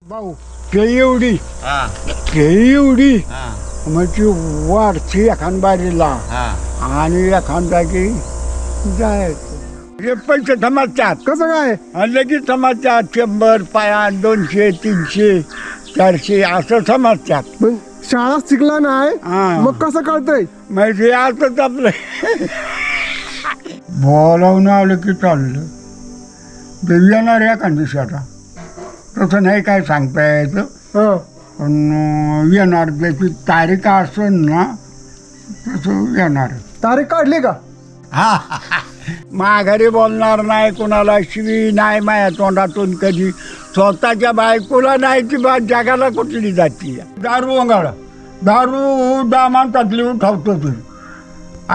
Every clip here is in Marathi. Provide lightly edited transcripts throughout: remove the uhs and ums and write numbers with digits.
भाऊ एवढी हा एवढी हा म्हणजे वाढची एखाद बारीला हा आणि एखाद जागी जायचं हे पैसे समाजच्यात कसं काय आणि लगेच समाजच्यात 100 पाया 200 300 400 असं समाजच्यात पण शाळा शिकला नाही हा. मग कसं कळतंय म्हणजे असंच आपलं बोलावून आलं की चाललं ते येणार एखाद दिवशी आता तसं नाही काय सांगता यायचं हा पण येणार त्याची तारीख असेल ना तसं येणार तारीख काढली का हा माघारी बोलणार नाही कोणाला शिवी नाही माझ्या तोंडातून कधी स्वतःच्या बायकोला नाही ती बा जगाला कुठली जाती दारू वंगाळ दारू 10 माणसातली उठावतो तुम्ही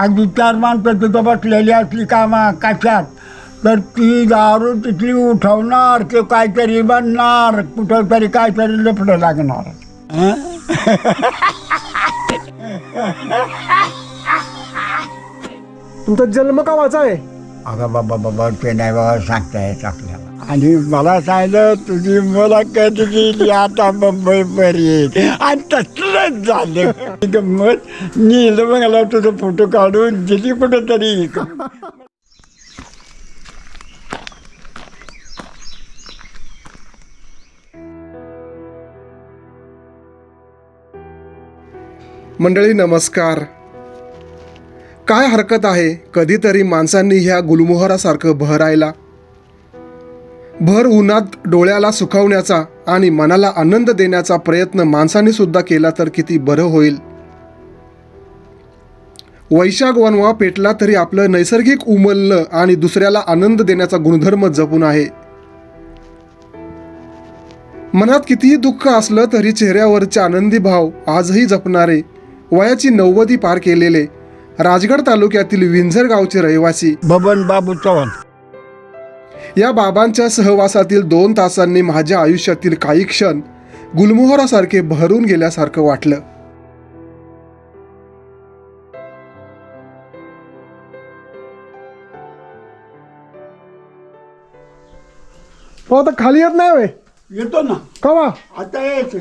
अगदी 4 माणसं तिथं बसलेली असली कामा कशात तर ती दारू तिथली उठवणार ते काहीतरी बनणार कुठं तरी काहीतरी लफडं लागणार तुमचा जन्म कावाचा आहे अगं बाबा ते नाही बाबा सांगता येत आपल्याला आणि मला सांगितलं तुझी मुलाखत गेली आता मुंबई पर्यंत आणि तसलंच झालं गंमत नेलं मला तुझं फोटो काढून दिली कुठं तरी मंडळी नमस्कार काय हरकत आहे कधीतरी माणसांनी ह्या गुलमोहरासारखं बहरायला भर उन्हात डोळ्याला सुखावण्याचा आणि मनाला आनंद देण्याचा प्रयत्न माणसांनी सुद्धा केला तर किती बरं होईल. वैशाख वनवा पेटला तरी आपलं नैसर्गिक उमलणं आणि दुसऱ्याला आनंद देण्याचा गुणधर्म जपून आहे. मनात कितीही दुःख असलं तरी चेहऱ्यावरचे आनंदी भाव आजही जपणारे वयाची 90 पार केलेले राजगड तालुक्यातील विंझर गावचे रहिवासी बबन बाबू चव्हाण या बाबांच्या सहवासातील 2 तासांनी माझ्या आयुष्यातील काही क्षण गुलमोहरासारखे बहरून गेल्यासारखं वाटलं. हो आता खाली येत नाही वे येतो ना कवा आता यायचं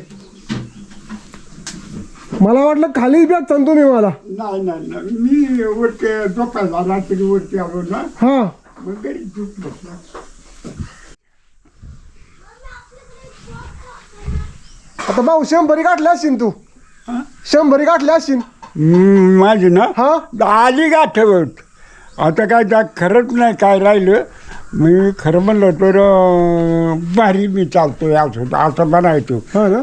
मला वाटलं खाली बॅग सांगतो मी मला नाही मी वरती झोपायला रात्री वरती आलो ना हा मग घरी झोप बसला आता भाऊ 100 गाठल्या असशील तू हा? 100 गाठल्या असशील माझी ना हा आली का ठेवत आता काय त्या खरंच नाही काय राहिलं मी खरं म्हणलं तर भारी मी चालतोय असं म्हणायचो हा ना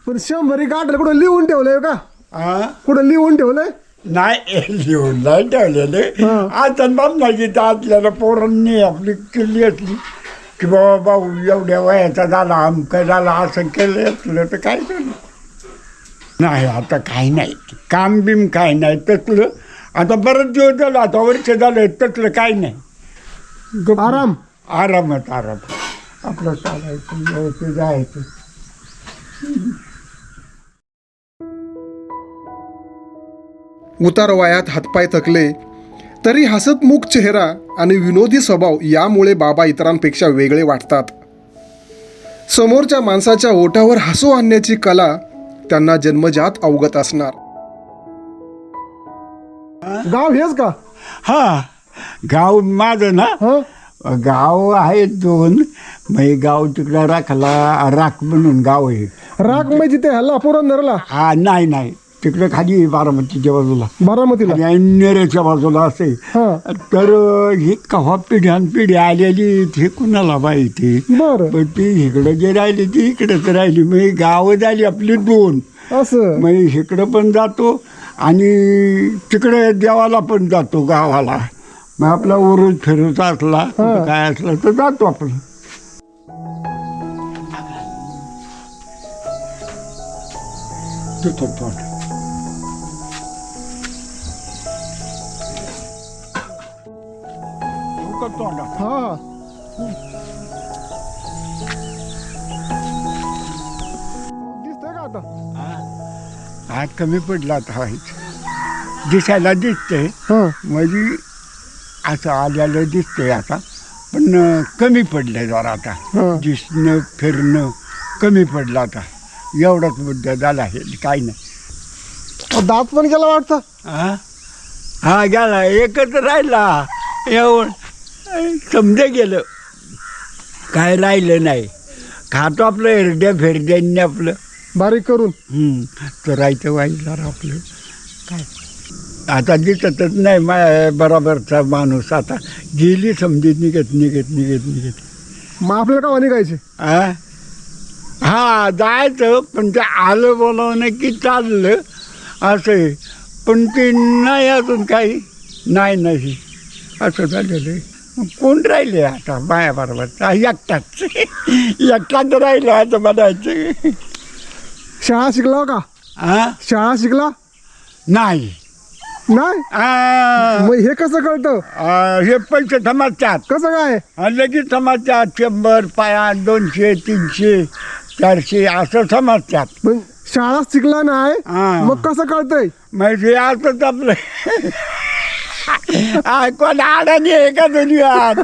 पण 100 गाठलं कुठं लिहून ठेवलंय का हा कुठं लिहून ठेवलंय नाही लिहून नाही ठेवलेले हा. आता बाबनाची तर आपल्याला पोरांनी आपली केली असली की बाबा भाऊ एवढ्या वयाचा झाला अमकं झाला असं केलं असलं तर काय केलं नाही आता काही नाही काम बिम काय नाही तसलं आता बरंच दिवस झालं आता वर्ष झालं तसलं काही नाही आराम आरामात आराम आपलं चालायचं व्यवस्थित जायचं उतार वयात हातपाय थकले तरी हसतमुख चेहरा आणि विनोदी स्वभाव यामुळे बाबा इतरांपेक्षा वेगळे वाटतात. समोरच्या माणसाच्या ओठावर हसू आणण्याची कला त्यांना जन्मजात अवगत असणार. गाव हेच का हा गाव माझं ना गाव आहे 2 मग गाव तिकडं राख म्हणून गाव आहे राग म्हणजे ते हल्ला पुरंदरला हा नाही तिकडे खाली बारामतीच्या बाजूला बारामतीला आणि नेरेच्या बाजूला असे हा तर ही कव्हा पिढी आलेली हे कुणाला माहिती बर पण ती इकडं जे राहिली ती इकडेच राहिली मग गावं झाली आपली 2 असं मग इकडं पण जातो आणि तिकडे देवाला पण जातो गावाला मग आपला उरूस फिरूचा असला कुठं काय असलं तर जातो आपण हा दिसतंय का आता हात कमी पडला आता दिसायला दिसतंय हा म्हणजे असं आलेलं दिसतंय आता पण कमी पडलंय जरा आता हा. दिसणं फिरणं कमी पडला आता. एवढाच मुद्दा झाला आहे, काही नाही. दात पण गेला वाटतं. हा हा गेला, एकच राहिला. एवढं समजे गेलं, काय राहिलं नाही. खातो आपलं हिरड्या फिरड्यांनी आपलं बारीक करून. चरायचं व्हायचं आपलं. काय आता दिसतच नाही बराबरचा माणूस. आता गेली समजी निघत निघत निघत निघत. मग आपल्याला का निघायचे. हा जायचं, पण ते आलं बोलावणं की चाललं असं आहे. पण ते नाही अजून काही नाही असं झालेलं आहे. कोण राहिले आता बायाबरोबर. एकटाच एकटाच राहिलं आता म्हणायचं. शाळा शिकला का. शाळा शिकला नाही. मग हे कसं कळतं. हे पैसे समाजतात. कसं काय. लगेच समाजतात. 100 पाया 200 300 400 असं समजतात. पण शाळा शिकला नाही मग कसं कळतंय. म्हणजे असंच आपलं कोण आडाणी आहे का दुनियात.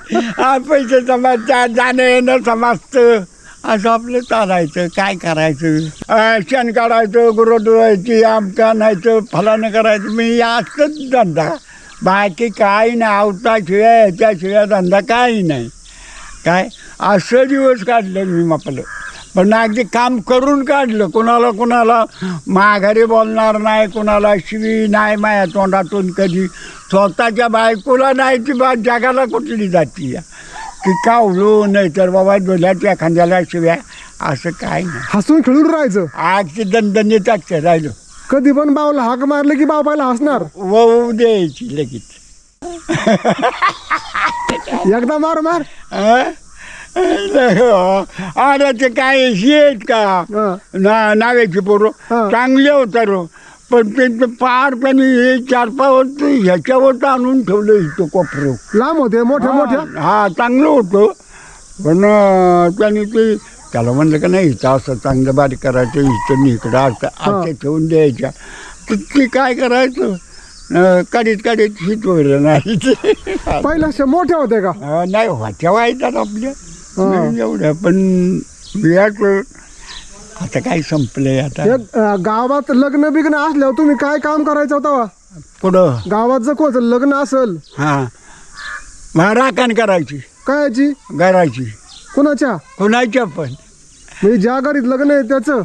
पैसे समजतात, जाणं येणं समजतं. असं आपलं चालायचं. काय करायचं. शेण काढायचं, गुरं धुवायची, आमका आणायचं, फलानं करायचं. मी असंच धंदा. बाकी काही नाही. आवताशिवाय ह्याच्याशिवाय धंदा काही नाही. काय असं दिवस काढलं मी आपलं. पण अगदी काम करून काढलं. कोणाला माघारी बोलणार नाही, कोणाला शिवी नाही माझ्या तोंडातून कधी. स्वतःच्या बायकोला नाही ती जगाला कुठली जाती की कावलो नाही तर बाबा डोल्याच्या खांद्याला शिव्या. असं काय नाही. हसून खेळून राहायचं. आजची दणदणीत राहिलो. कधी पण बावला हाक मारले की बाव पाहिला हसणार. वळू द्यायची लगेच. एकदा मार. अरे ते काय शेत का नावाची पोरं चांगले होता रो. पण ते पार त्यांनी हे 4-5 वर्ष ह्याच्यावर आणून ठेवलं इथं कोपरं. लांब होते मोठ्या. हा चांगलं होतं. पण त्यांनी ते त्याला म्हणलं का नाही इथं असं चांगलं बारीक करायचं, इथं इकडं असं ठेवून द्यायच्या. तर ते काय करायचं काढीत हित वगैरे नाही. पहिल्या मोठ्या होत्या का. नाही होत्या व्हायच्यात आपल्या एवढ्या. पण बियाचं आता काय संपलंय. आता गावात लग्न बिग्न असल्यावर तुम्ही काय काम करायचं होतं. पुढं गावात जर कोण लग्न असेल राखण करायची. कायची. घराची. कुणाच्या पण. म्हणजे ज्या घरीत लग्न आहे त्याचं.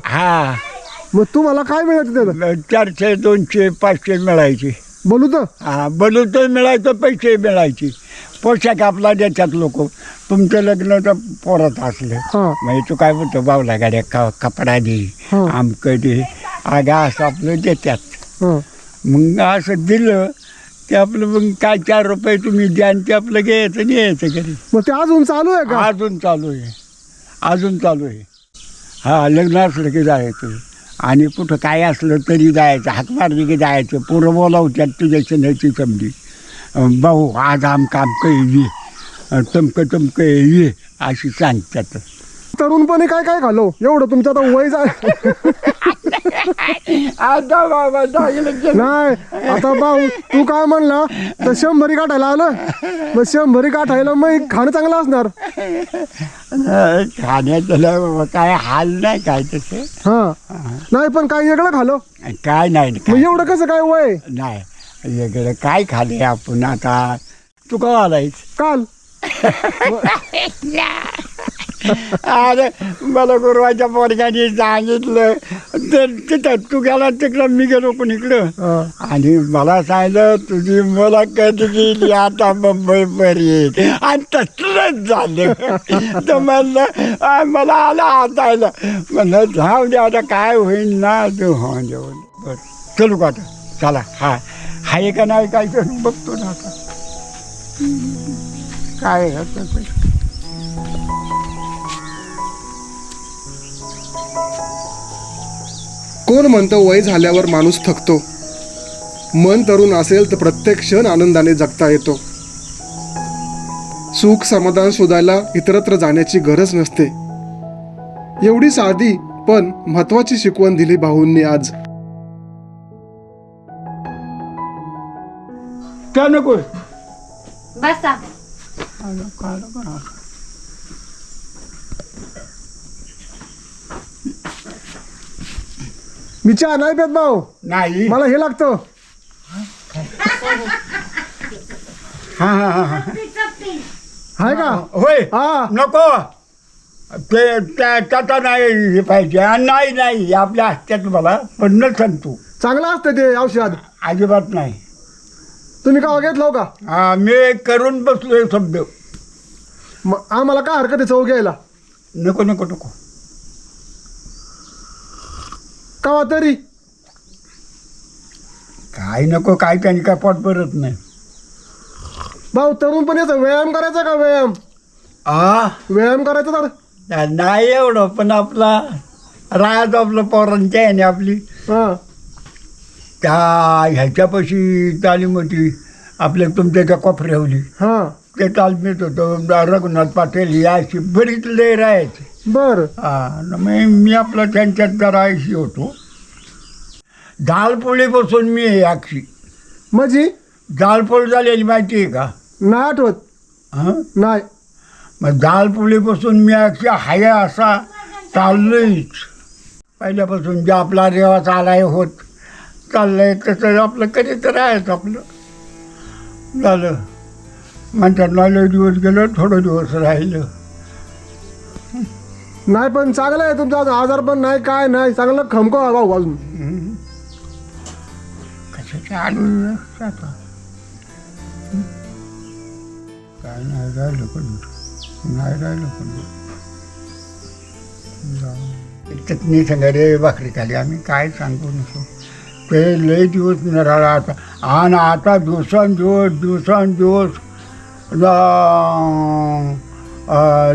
मग तुम्हाला काय मिळायचं त्याचं. 400 200 500 मिळायचे. बोलू तर. बलूत मिळायचं, पैसे मिळायचे. पोशाख आपला देतात लोक. तुमचं लग्न तर पोरात असलं म्हणजे तू काय बोलतो बावला गाड्या कपडा दे, आमकं दे, आगा असं आपलं देतात. मग असं दिलं की आपलं मग काय 4 रुपये तुम्ही द्या आणि ते आपलं घ्यायचं आणि यायचं घरी. मग ते अजून चालू आहे का. अजून चालू आहे. लग्न असलं की जायचं. आणि कुठं काय असलं तरी जायचं. हाक मारली की जायचं. पोरं बोलावत्यात तुझ्या शेणाची समजी. भाऊ आज काम ये, चमकं ये अशी सांगतात. तरुणपणे काय काय खालो एवढं तुमचं आता वय आता बाबा नाही. आता भाऊ तू काय म्हणला तर 100 गाठायला आलं. मग 100 गाठायला मग खाणं चांगलं असणार. खाण्याचं बाबा काय हाल नाही काय तसं. नाही पण काय वेगळं खालो. काय नाही. मग एवढं कसं काय वय नाही वेगळं काय खाले आपण. आता तू का आलायस. काल. अरे मला गुरुवाच्या पोरग्याने सांगितलं तर तिथं तू गेला तिकडं मी गेलो पण इकडं. आणि मला सांगितलं तुझी मुलाखत गेली आता मुंबईपर्यंत. आणि तसलंच झालं. तर म्हणलं मला आला हातायला. म्हणलं जाऊ दे आता काय होईल ना. तू जेवण बरं चलू का आता. चला हाय का नाही काय करून बघतो ना आता काय कोण म्हणतं वय झाल्यावर माणूस थकतो. मन तरुण असेल तर प्रत्येक क्षण आनंदाने जगता येतो. सुख समाधान शोधायला इतरत्र जाण्याची गरज नसते. एवढी साधी पण महत्वाची शिकवण दिली भाऊंनी आज. त्या नको बसा. मी चहा नाही पेत भाऊ, नाही मला हे लागतं. हा हा हा हा आहे का? होय हा. नको ते त्याचा नाही हे पाहिजे. नाही नाही आपल्या हस्त्यात मला पण न सांगतो. चांगलं असतं ते औषध. अजिबात नाही. तुम्ही का घेतलं का? हा मी करून बसलोय शब्द. मग आम्हाला काय हरकत आहे चव घ्यायला? नको नको नको. कवा तरी काय नको काय त्यांनी काय पोट भरत नाही. भाऊ तरुणपणीचा व्यायाम करायचा का? व्यायाम करायचा तर नाही एवढं पण आपला राहायचं आपलं पोरांच्या आहे ना आपली हा. त्या ह्याच्यापाशी तालीम होती आपल्या तुमच्या त्या कोपऱ्यावली. हा ते तालमीत होतं रघुनाथ पाटील ही अशी बरीच लय राहायची. बर. हा मग मी आपलं त्यांच्यात जरा अशी होतो. दालपोळीपासून मी आहे अक्षी. म्हणजे दालपोळी झालेली माहिती आहे का? नाही आठवत. हां नाही. मग दालपोळीपासून मी अक्षी हाय असा चाललोयच. पहिल्यापासून जे आपला रेवाच आलाय होत चाललंय तसं आपलं कधी तर आहेच आपलं झालं. म्हणतात लय दिवस गेलं थोडं दिवस राहिलं. नाही पण चांगलं आहे तुमचा आजार पण नाही काय नाही चांगलं खमको आहे भाऊ अजून. कसं चालू आता काय नाही राहिलं पण नाही राहिलं पण चटणी रे भाकरी खाली आम्ही काय सांगू नसो. ते लय दिवस न राहिला आता. आणि आता दिवसांदिवस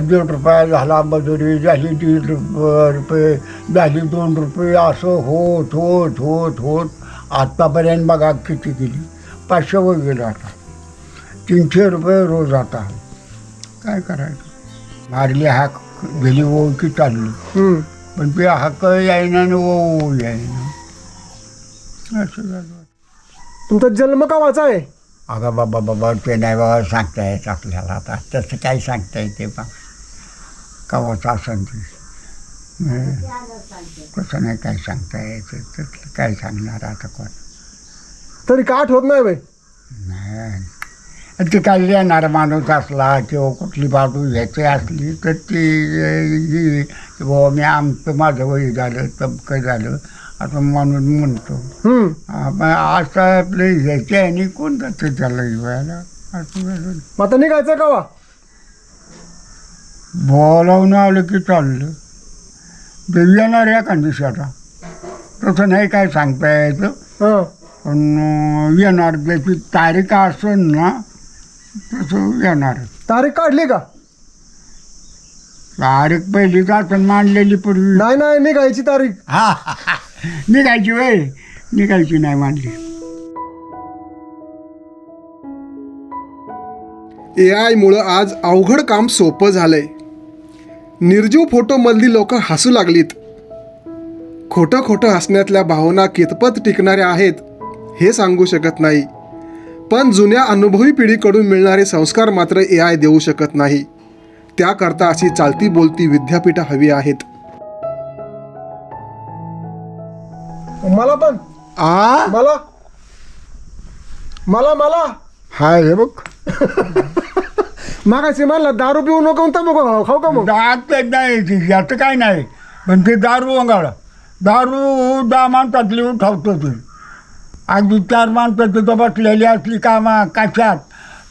1.5 झाला मजुरी झाली 1.5 रुपये झाली 2 रुपये असं होत होत होत होत आत्तापर्यंत बघा किती गेली. 500 वर गेलं आता. 300 रुपये रोज आता. काय करायचं? मारली हाक गेली ओ की चाललं पण ते हाक यायना आणि ओ यायना असं झालं. तुमचा जन्म कावाचा आहे? अगं बाबा ते नाही बाबा सांगता येत आपल्याला आता. तसं काय सांगता येते बा कवाचं असं ते तसं नाही काय सांगता यायचं. तसलं काय सांगणार आता कोण. तरी का आठवत नाही बाई? नाही ते काय येणार माणूस असला किंवा कुठली बाजू घ्यायची असली तर ती बाबा मी आमचं माझं वय झालं तमकं झालं असं माणूस म्हणतो. असं आपले ह्याचे आणि कोण जातं त्याला घेवायला असं आता निघायचं कावा? बोलावून आलं की चाललं. ते येणार एका दिवशी आता तसं नाही काय सांगता यायचं पण येणार त्याची तारीख असेल ना तसं येणार. तारीख काढली का? तारीख पहिलीच असेल मांडलेली पूर्वी. नाही निघायची तारीख. हा निघायची वय निघायची नाही मांडली. AI मुळे आज अवघड काम सोपं झालंय. निर्जीव फोटोमधली लोक हसू लागलीत. खोटं हसण्यातल्या भावना कितपत टिकणाऱ्या आहेत हे सांगू शकत नाही. पण जुन्या अनुभवी पिढीकडून मिळणारे संस्कार मात्र AI देऊ शकत नाही. त्याकरता अशी चालती बोलती विद्यापीठं हवी आहेत. मला पण मला मला मला हा हे बघ मागाशी म्हणला दारू पिऊ नको तंबाखू खाऊ का? मग दात नाही याचं काय नाही पण ते दारू वंगाळ दारू 10 माणसातली उठावतो ते. अगदी 4 माणसं तिथं बसलेली असली कामा कशात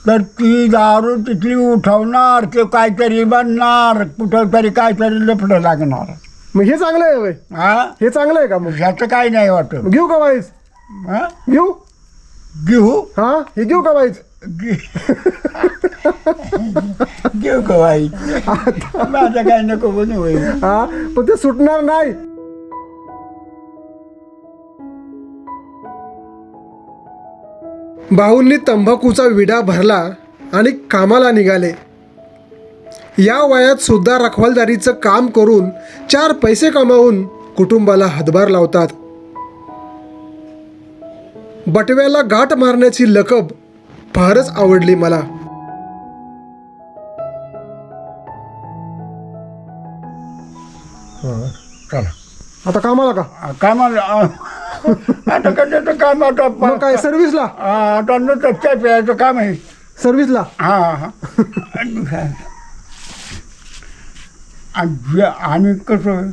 तर ती दारू तिथली उठवणार ते काहीतरी बनणार कुठं तरी काहीतरी लफडं लागणार. मग हे चांगलं आहे वय? हा हे चांगलं आहे का? मग ह्याचं काय नाही वाटत. घेऊ का वाईस? हा घेऊ घेऊ हा हे घेऊ का वाईस? घेऊ का वाई माझं काय नको बनू होईल. हा पण ते सुटणार नाही. भाऊंनी तंबाखूचा विडा भरला आणि कामाला निघाले. या वयात सुद्धा रखवालदारीचं काम करून 4 पैसे कमावून कुटुंबाला हातभार लावतात. बटव्याला गाठ मारण्याची लकब फारच आवडली मला. चला आता कामाला का? काय मला आता कशाचं काम आता मग काय सर्व्हिसला? आता नुसतं चहा प्यायचं काम आहे. सर्व्हिसला? हा आणि कसं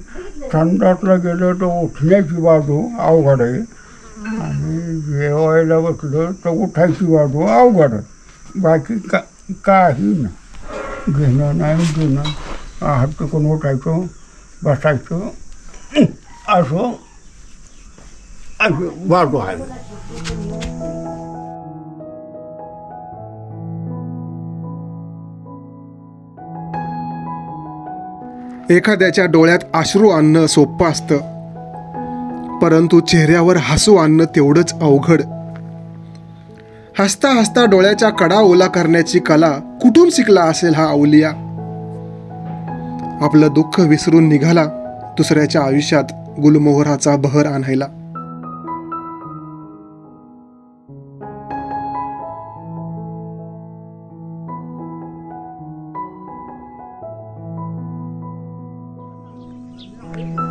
संडासला गेलं तर उठण्याची बाजू अवघड आहे आणि जेवायला बसलं तर उठायची बाजू अवघड आहे. बाकी काही नाही, घेणं नाही घेणं, हात टिकून उठायचं बसायचं असं बाजू आहे. एखाद्याच्या डोळ्यात अश्रू आणणं सोपं असतं, परंतु चेहऱ्यावर हसू आणणं तेवढंच अवघड. हसता हसता डोळ्याच्या कडा ओला करण्याची कला कुठून शिकला असेल हा अवलिया? आपलं दुःख विसरून निघाला दुसऱ्याच्या आयुष्यात गुलमोहराचा बहर आणायला.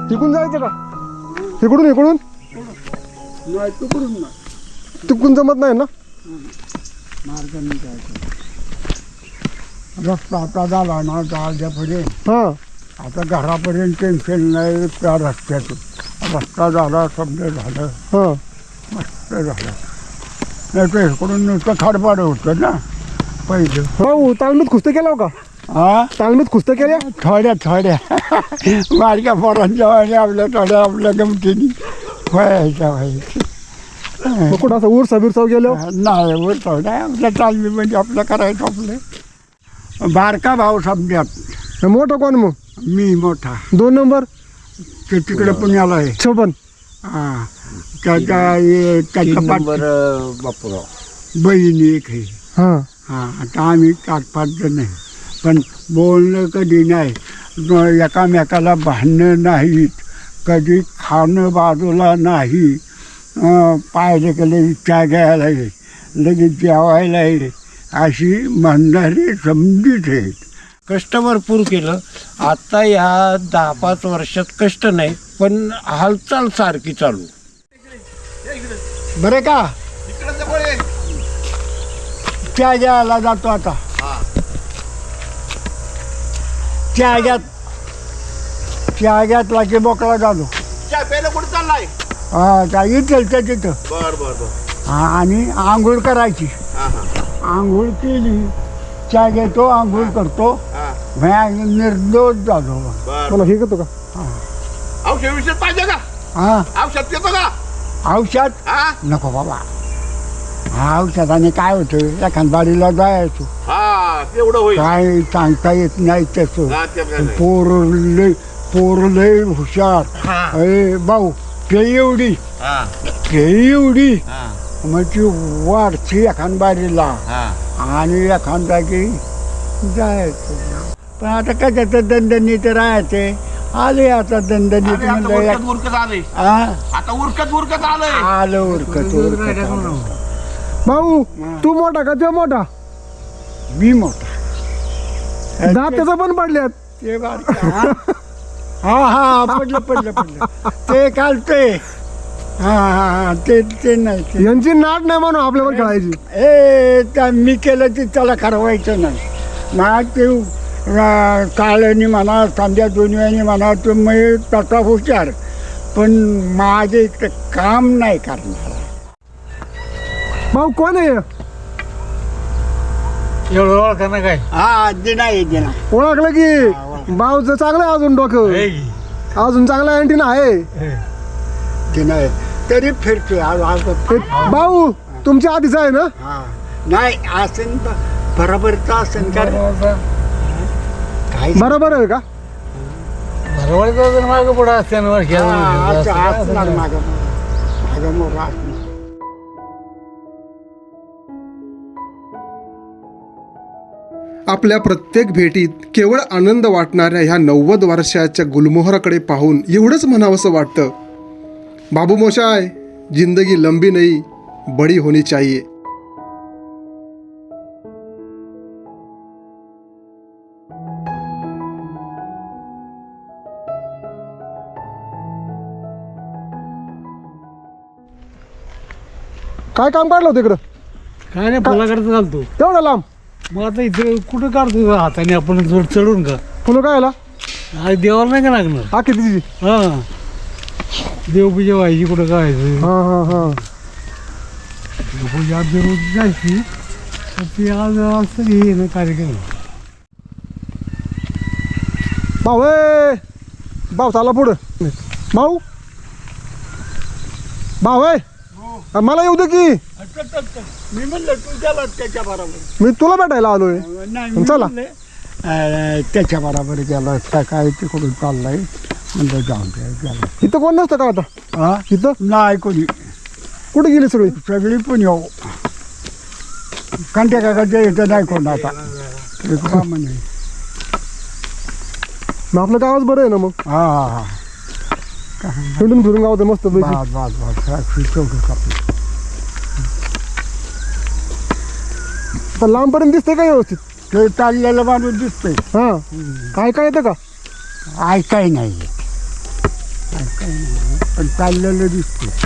तिकडून जायचं का? इकडून नाही तिकडून नाही, तिकडून जमत नाही ना? मार्गाने जायचं. रस्ता आता झाला ना जायच्यापुढे, हा. आता घरापर्यंत टेन्शन नाही त्या रस्त्यातून. रस्ता झाला समजा झालं हा. मस्त झालं. नाही तर इकडून नुसतं खडपाड होतं ना पहिलं. हो, तालमीत कुस्त्या केल्या का? हा तालमीत कुस्त्या केल्या? थोड्या बारक्या पोरांच्या वाणी आपल्या गमतीने व्हायच्या. मग कुठं असं उरसा बिरसाव गेलो? नाही बोलतो नाही, आपल्या तालमी म्हणजे आपलं करायचं आपलं. बारका भाऊ समजत. मोठं कोण मग? मी मोठा. 2 नंबर? ते तिकडे पुण्याला आहे. शोभन? हां त्याच्या बापूराव बहिणी एक आहे. हां. हां आता आम्ही 4-5 जण आहे, पण बोलणं कधी नाही, एकामेकाला भांडणं नाहीत, कधी खाणं बाजूला नाही. पाहिजे की लगेच चहा घ्यायला ये, लगेच जेवायला ये, अशी म्हणणारी समजीत आहेत. कष्ट भरपूर केलं. आता ह्या 10-5 वर्षात कष्ट नाही, पण हालचाल सारखी चालू. बरे का चहा घ्यायला जातो आता. चहा घेतला की मोकळा झालो. कुठे चाललाय? हा त्या इथलच्या तिथं. बर. हा आणि आंघोळ करायची. आंघोळ केली, चहा घेतो, आंघोळ करतो, निर्दोष झालो. मला हे करतो का? औषध पाहिजे का? हा औषध घेतो का? औषध नको बाबा. हा औषधाने काय होतं, एखाद बारीला जायचो, हा तेवढं होईल. काय सांगता येत नाही तसं. पोर लय हुशार. अरे भाऊ ते एवढी मग ती वाढची एखाद बारीला आणि एखाद जागी जायचं. पण आता कशाचं दणदणीत राहायचे. आले आता दणदणीत म्हणलं उरकत आले. आता उरकत आलंय. आलं उरकत. भाऊ तू मोठा का ते मोठा? मी मोठा. दात त्याचा पण पडल्यात. ते बारका. हा पडलं ते काल ते. हा ते नाही ते. यांची नाट नाही म्हणून आपल्यावर खेळायची. त्या मी केलं ते त्याला करवायचं नाही. मग ते काळ्यानी म्हणा सांध्या दोन्ही म्हणा तुम्ही तसा हुशार, पण माझे इकडे काम नाही करणार. भाऊ कोण आहे? एवढं ओळखा ना काय? हा नाही ओळखलं की भाऊचं चांगलं आहे अजून डोकं, अजून चांगला अँटीना आहे. ते नाही तरी फिरते. भाऊ तुमच्या आधीच आहे ना? हा नाही असेल बरोबरच असेल का काय बरोबर आहे का? मागं पुढं असते असणार मागं मोठं असणार. आपल्या प्रत्येक भेटीत केवळ आनंद वाटणाऱ्या ह्या 90 वर्षाच्या गुलमोहराकडे पाहून एवढंच म्हणावंसं वाटतं, बाबू मोशाय, जिंदगी लंबी नहीं, बड़ी होनी चाहिए. काय काम काढलं होतं इकडं काय नाही फुलाकडे घालतो. तेवढं लांब मग आता इथे कुठं काढतो हाताने आपण जोर चढून का पुन्हा काय आला आज देवाला नाही का लागणार. हा कितीची हां देवपूजा व्हायची कुठं करायचं. हां हां हां देवपूजा दररोज जायची तर ती आज असं हे ना कार्यक्रम. भाऊ भाऊ चाला पुढं भाऊ भाऊ मला येऊ दे की मी म्हणलं तू गेलात त्याच्या बरोबर. मी तुला भेटायला आलोय नाही मी चला. म्हणले, त्याच्या बरोबर गेला काय तिकडून चाललाय म्हणलं जाऊन द्या गेला. इथं कोण नसतं का आता हा इथं नाही कोणी कुठे गेली सगळी सगळी पण येऊ कंट्या काकाच्या इथं नाही कोण आता एक म्हणे. मग आपलं गावच बरं आहे ना मग हा हा हा फिरून फिरून गावात मस्त पैकी बाज बाज बाज चौकी कापली. आता लांबपर्यंत दिसतंय का व्यवस्थित ते चाललेलं माणूस दिसतंय. हां काय काय येतं का ऐकाय नाही पण चाललेलं दिसतंय.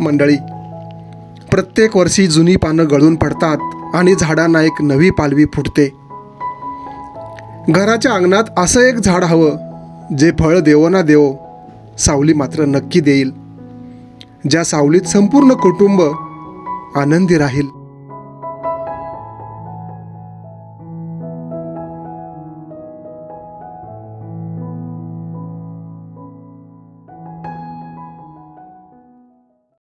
मंडळी प्रत्येक वर्षी जुनी पानं गळून पडतात आणि झाडांना एक नवी पालवी फुटते. घराच्या अंगणात असं एक झाड हवं जे फळ देवो ना देवो सावली मात्र नक्की देईल, ज्या सावलीत संपूर्ण कुटुंब आनंदी राहील.